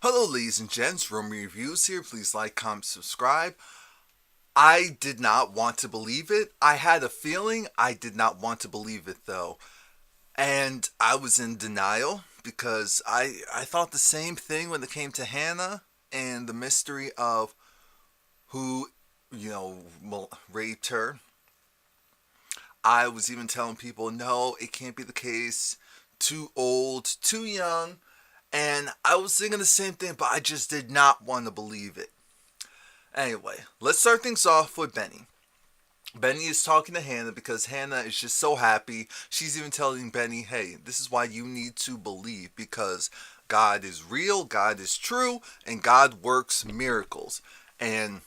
Hello ladies and gents, Romie Reviews here. Please like, comment, subscribe. I did not want to believe it. I had a feeling. I did not want to believe it though. And I was in denial because I thought the same thing when it came to Hannah and the mystery of who, raped her. I was even telling people, no, it can't be the case. Too old, too young. And I was thinking the same thing, but I just did not want to believe it. Anyway, let's start things off with Benny. Benny is talking to Hannah because Hannah is just so happy. She's even telling Benny, hey, this is why you need to believe, because God is real, God is true, and God works miracles. And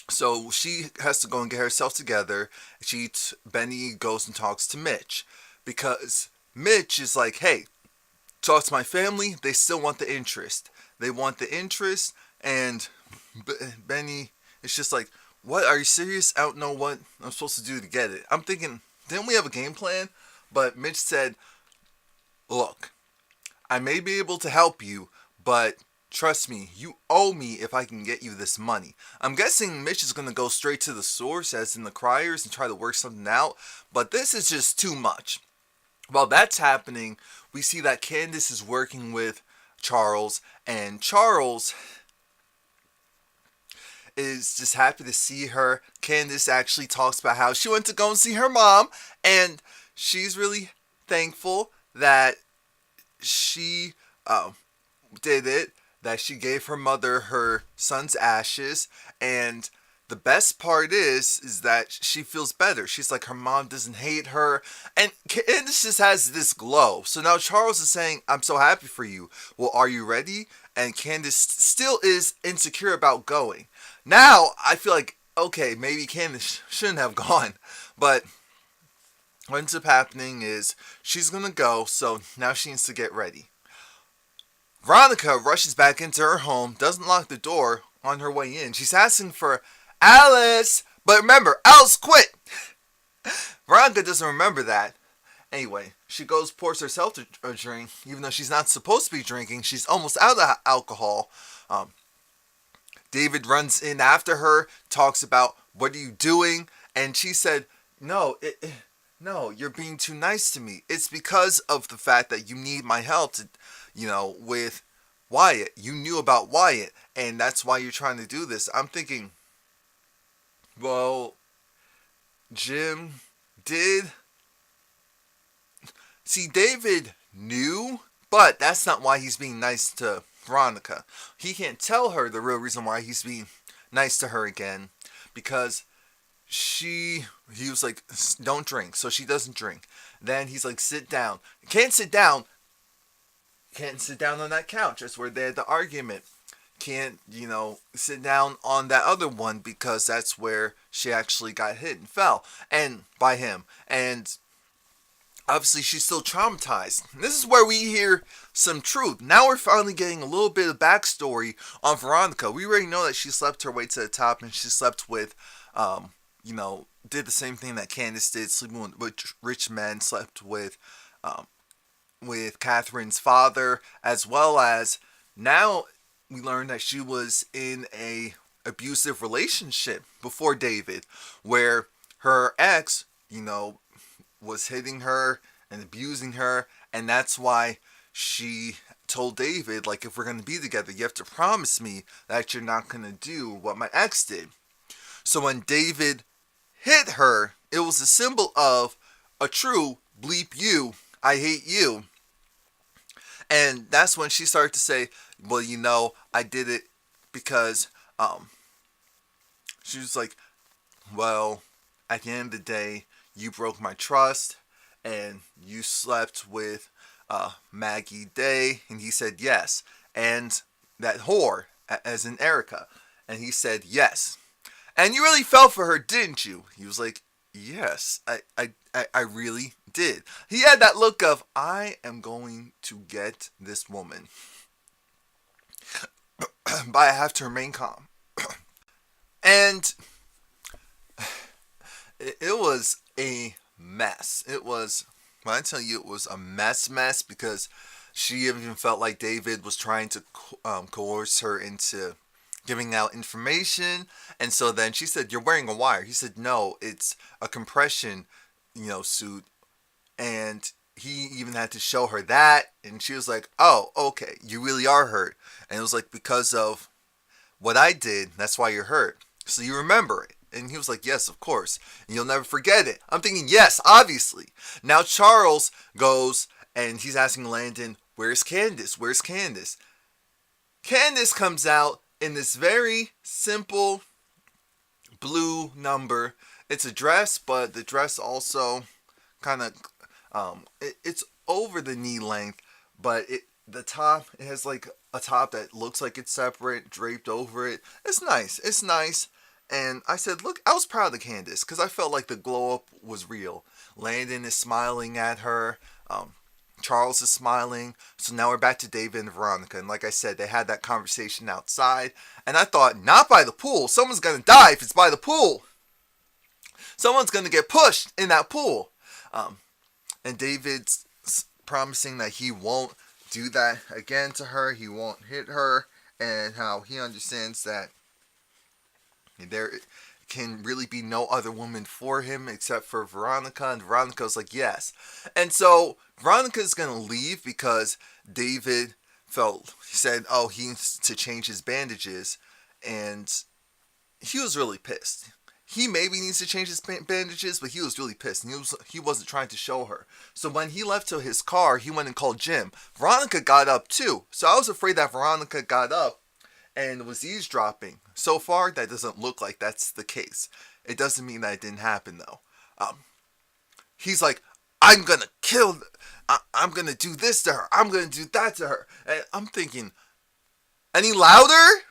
so she has to go and get herself together. Benny goes and talks to Mitch because Mitch is like, hey, talk to my family. They still want the interest. They want the interest, and Benny is just like, what? Are you serious? I don't know what I'm supposed to do to get it. I'm thinking, didn't we have a game plan? But Mitch said, look, I may be able to help you, but trust me, you owe me if I can get you this money. I'm guessing Mitch is going to go straight to the source, as in the criers, and try to work something out, but this is just too much. While that's happening, we see that Candace is working with Charles, and Charles is just happy to see her. Candace actually talks about how she went to go and see her mom, and she's really thankful that she did it, that she gave her mother her son's ashes, and the best part is that she feels better. She's like, her mom doesn't hate her, and Candace just has this glow. So now Charles is saying, I'm so happy for you. Well, are you ready? And Candace still is insecure about going. Now, I feel like, okay, maybe Candace shouldn't have gone, but what ends up happening is she's gonna go, so now she needs to get ready. Veronica rushes back into her home, doesn't lock the door on her way in. She's asking for Alice, but remember, Alice quit. Veronica doesn't remember that. Anyway, she goes, pours herself a drink, even though she's not supposed to be drinking. She's almost out of alcohol. David runs in after her, talks about, what are you doing? And she said, no, you're being too nice to me. It's because of the fact that you need my help to, with Wyatt. You knew about Wyatt, and that's why you're trying to do this. I'm thinking, well, Jim did. See, David knew, but that's not why he's being nice to Veronica. He can't tell her the real reason why he's being nice to her again, because he was like, don't drink, so she doesn't drink. Then he's like, sit down. Can't sit down on that couch. That's where they had the argument. Can't, sit down on that other one, because that's where she actually got hit and fell, and by him. And obviously she's still traumatized. This is where we hear some truth. Now we're finally getting a little bit of backstory on Veronica. We already know that she slept her way to the top, and she slept with, did the same thing that Candace did, sleeping with rich men, slept with Catherine's father, as well as now we learned that she was in a abusive relationship before David, where her ex, was hitting her and abusing her, and that's why she told David, like, if we're going to be together, you have to promise me that you're not going to do what my ex did. So when David hit her, it was a symbol of a true bleep you, I hate you. And that's when she started to say, well, I did it because she was like, well, at the end of the day, you broke my trust, and you slept with Maggie Day. And he said yes. And that whore, as in Erica. And he said yes. And you really fell for her, didn't you? He was like, yes, I really did. He had that look of, I am going to get this woman. But I have to remain calm. And it was a mess. When I tell you it was a mess, because She even felt like David was trying to coerce her into giving out information. And so then she said, "You're wearing a wire." He said, "No, it's a compression, suit." And he even had to show her that. And she was like, "Oh, okay, you really are hurt." And it was like, "Because of what I did, that's why you're hurt. So you remember it." And he was like, "Yes, of course. And you'll never forget it." I'm thinking, yes, obviously. Now Charles goes and he's asking Landon, "Where's Candace? Where's Candace?" Candace comes out in this very simple blue number. It's a dress, but the dress also kind of it's over the knee length, but the top, it has like a top that looks like it's separate, draped over it. It's nice. It's nice. And I said, look, I was proud of Candace because I felt like the glow up was real. Landon is smiling at her. Charles is smiling. So now we're back to David and Veronica. And like I said, they had that conversation outside. And I thought, not by the pool. Someone's going to die if it's by the pool. Someone's going to get pushed in that pool. And David's promising that he won't do that again to her. He won't hit her. And how he understands that there can really be no other woman for him except for Veronica. And Veronica's like, yes. And so Veronica's going to leave because David said, oh, he needs to change his bandages. And he was really pissed. He maybe needs to change his bandages, but he was really pissed. And he wasn't trying to show her. So when he left to his car, he went and called Jim. Veronica got up too. So I was afraid that Veronica got up and was eavesdropping. So far, that doesn't look like that's the case. It doesn't mean that it didn't happen, though. He's like, I'm going to do this to her. I'm going to do that to her. And I'm thinking, any louder?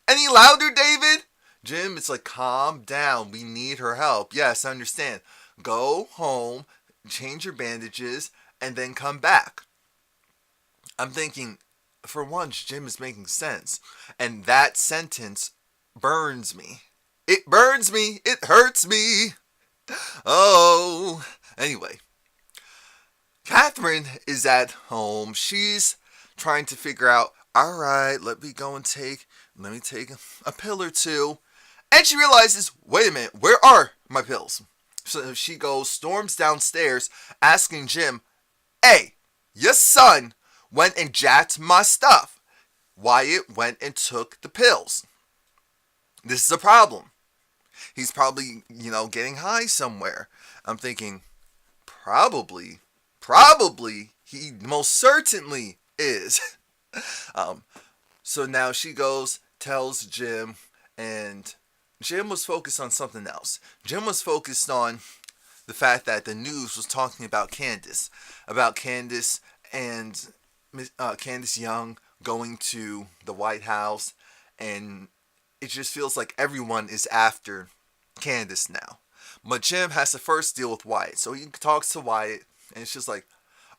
Any louder, David? Jim, it's like, calm down. We need her help. Yes, I understand. Go home, change your bandages, and then come back. I'm thinking, for once, Jim is making sense. And that sentence burns me. It burns me. It hurts me. Oh. Anyway. Catherine is at home. She's trying to figure out, all right, let me take a pill or two. And she realizes, wait a minute, where are my pills? So she storms downstairs asking Jim, hey, your son went and jacked my stuff. Wyatt went and took the pills. This is a problem. He's probably, getting high somewhere. I'm thinking, probably, he most certainly is. So now she goes, tells Jim, and Jim was focused on something else. Jim was focused on the fact that the news was talking about Candace and Candace Young going to the White House, and it just feels like everyone is after Candace now. But Jim has to first deal with Wyatt. So he talks to Wyatt, and it's just like,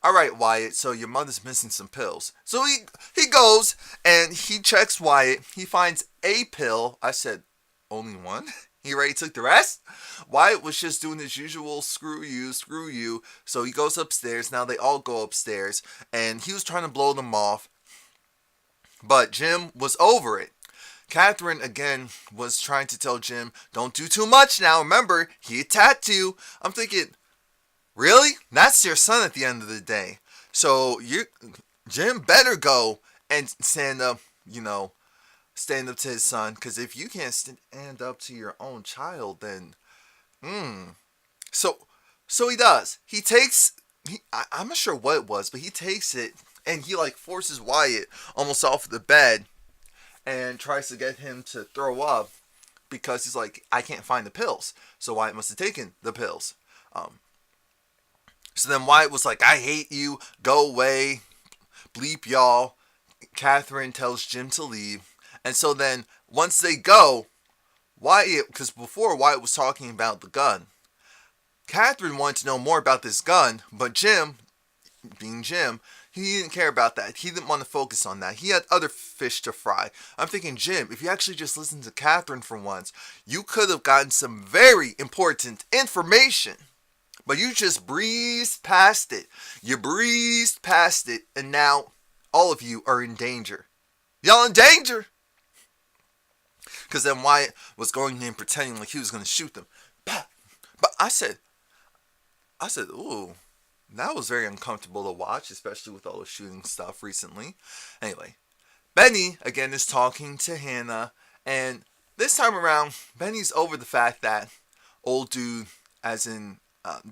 all right, Wyatt, so your mother's missing some pills. So he goes, and he checks Wyatt. He finds a pill. I said, only one? He already took the rest? Wyatt was just doing his usual screw you. So he goes upstairs. Now they all go upstairs. And he was trying to blow them off. But Jim was over it. Catherine, again, was trying to tell Jim, don't do too much now. Remember, he attacked you. I'm thinking, really? That's your son at the end of the day. So Jim better go and stand up to his son. Because if you can't stand up to your own child, then, So he does. He takes, I'm not sure what it was, but he takes it and he forces Wyatt almost off the bed and tries to get him to throw up because he's like, I can't find the pills. So Wyatt must have taken the pills. So then Wyatt was like, I hate you. Go away. Bleep y'all. Catherine tells Jim to leave. And so then once they go, Wyatt, because before Wyatt was talking about the gun, Catherine wanted to know more about this gun, but Jim, being Jim, he didn't care about that. He didn't want to focus on that. He had other fish to fry. I'm thinking, Jim, if you actually just listened to Catherine for once, you could have gotten some very important information. But you just breezed past it. You breezed past it, and now all of you are in danger. Y'all in danger! Because then Wyatt was going in pretending like he was going to shoot them. But I said, ooh, that was very uncomfortable to watch, especially with all the shooting stuff recently. Anyway, Benny, again, is talking to Hannah, and this time around, Benny's over the fact that old dude, as in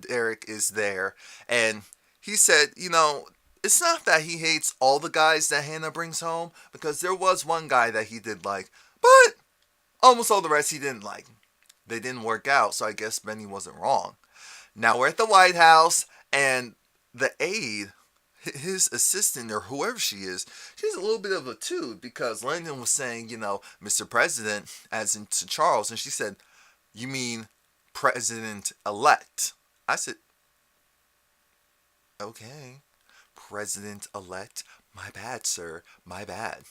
Derek, is there, and he said, it's not that he hates all the guys that Hannah brings home, because there was one guy that he did like, but almost all the rest he didn't like. They didn't work out, so I guess Benny wasn't wrong. Now we're at the White House, and the aide, his assistant, or whoever she is, she's a little bit of a toot, because Landon was saying, Mr. President, as in to Charles, and she said, you mean President-elect? I said, okay, President-elect, my bad, sir, my bad.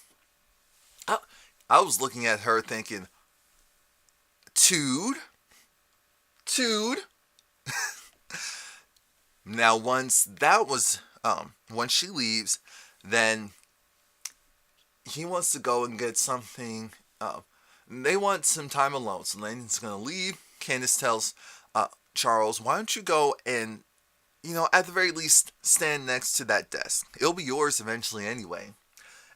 I was looking at her thinking, Tude. Now, once she leaves, then he wants to go and get something. They want some time alone, so Landon's going to leave. Candace tells Charles, why don't you go and, at the very least, stand next to that desk. It'll be yours eventually anyway.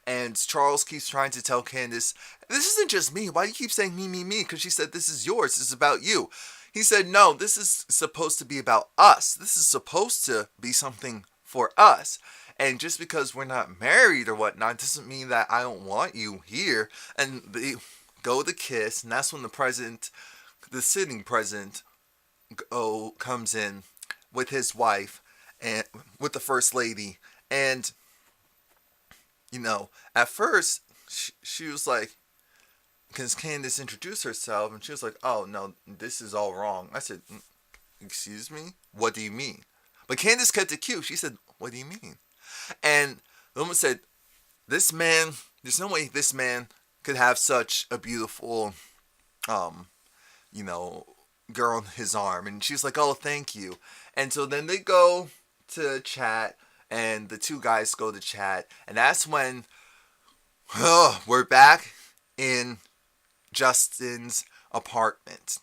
And Charles keeps trying to tell Candace, this isn't just me. Why do you keep saying me? Because she said, this is yours. This is about you. He said, no, this is supposed to be about us. This is supposed to be something for us. And just because we're not married or whatnot doesn't mean that I don't want you here. And they go to kiss, and that's when the sitting president, comes in with his wife and with the first lady. And, at first, she was like, because Candace introduced herself, and she was like, oh, no, this is all wrong. I said, excuse me? What do you mean? But Candace kept it cute. She said, what do you mean? And the woman said, there's no way this man could have such a beautiful, girl on his arm. And she's like, oh, thank you. And so then they go to chat, and the two guys go to chat. And that's when we're back in Justin's apartment.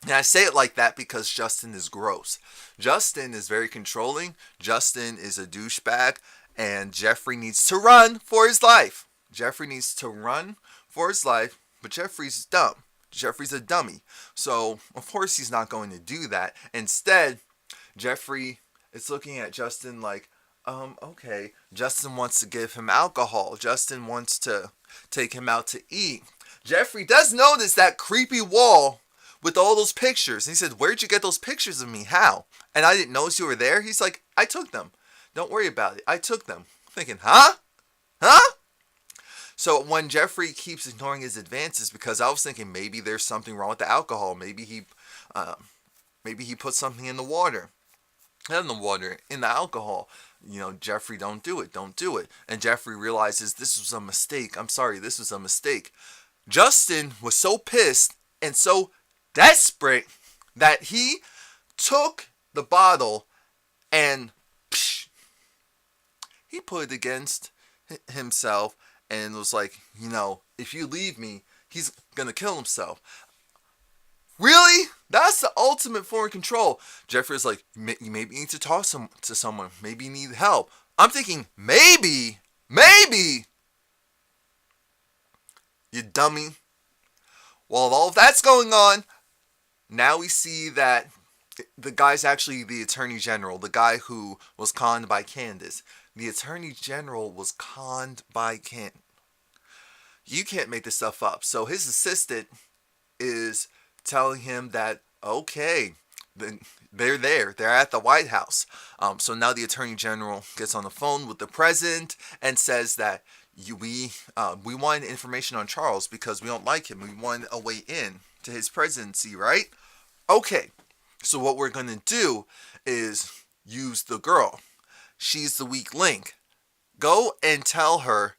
And I say it like that because Justin is gross. Justin is very controlling. Justin is a douchebag. And Jeffrey needs to run for his life. But Jeffrey's dumb. Jeffrey's a dummy. So, of course, he's not going to do that. Instead, Jeffrey is looking at Justin like, okay. Justin wants to give him alcohol. Justin wants to take him out to eat. Jeffrey does notice that creepy wall with all those pictures. And he said, where'd you get those pictures of me? How? And I didn't notice you were there. He's like, I took them. Don't worry about it. I took them. Thinking, huh? So when Jeffrey keeps ignoring his advances, because I was thinking maybe there's something wrong with the alcohol. Maybe he put something in the water. Not in the water, in the alcohol. Jeffrey, don't do it. And Jeffrey realizes this was a mistake. I'm sorry, this was a mistake. Justin was so pissed and so desperate that he took the bottle and he put it against himself and was like, if you leave me, he's going to kill himself. Really? That's the ultimate form of control. Jeffrey's like, you maybe need to talk to someone. Maybe you need help. I'm thinking, maybe. You dummy. While all of that's going on, now we see that the guy's actually the Attorney General, the guy who was conned by Candace. The Attorney General was conned by Candace. You can't make this stuff up. So his assistant is telling him that, okay, they're there. They're at the White House. So now the Attorney General gets on the phone with the president and says that we want information on Charles because we don't like him. We want a way in to his presidency, right? Okay, so what we're going to do is use the girl. She's the weak link. Go and tell her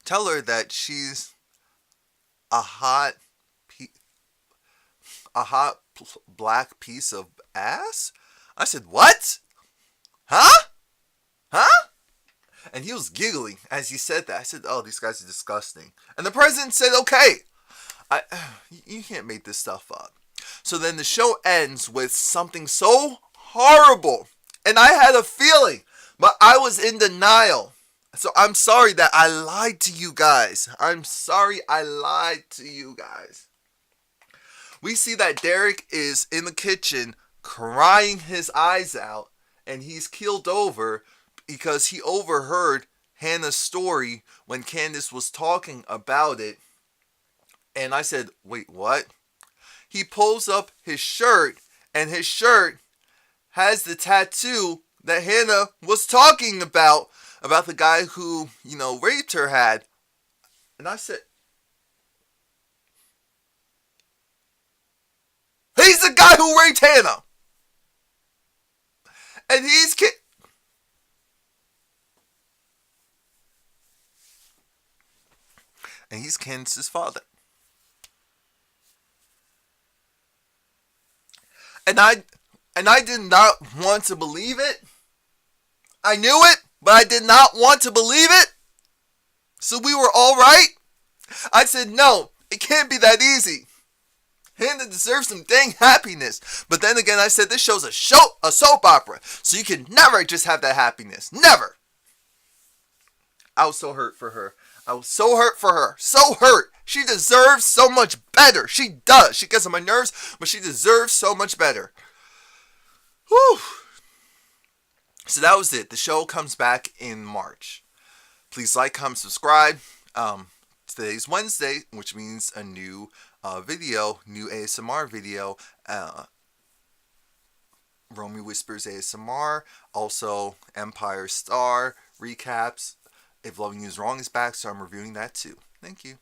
that she's a hot a hot black piece of ass? I said, what? Huh? Huh? And he was giggling as he said that. I said, oh, these guys are disgusting. And the president said, okay. You can't make this stuff up. So then the show ends with something so horrible. And I had a feeling, but I was in denial. So I'm sorry that I lied to you guys. I'm sorry I lied to you guys. We see that Derek is in the kitchen crying his eyes out, and he's keeled over because he overheard Hannah's story when Candace was talking about it. And I said, wait, what? He pulls up his shirt, and his shirt has the tattoo that Hannah was talking about the guy who, raped her had. And I said, he's the guy who raped Hannah. And he's Candace's father. And I did not want to believe it. I knew it, but I did not want to believe it. So we were all right. I said, no, it can't be that easy. Hannah deserves some dang happiness. But then again, I said, this show's a soap opera. So you can never just have that happiness. Never. I was so hurt for her. I was so hurt for her. So hurt. She deserves so much better. She does. She gets on my nerves, but she deserves so much better. Whew. So that was it. The show comes back in March. Please like, comment, subscribe. Today's Wednesday, which means a new video, new ASMR video. Romie Whispers ASMR. Also, Empire Star recaps. If Loving You Is Wrong is back, so I'm reviewing that too. Thank you.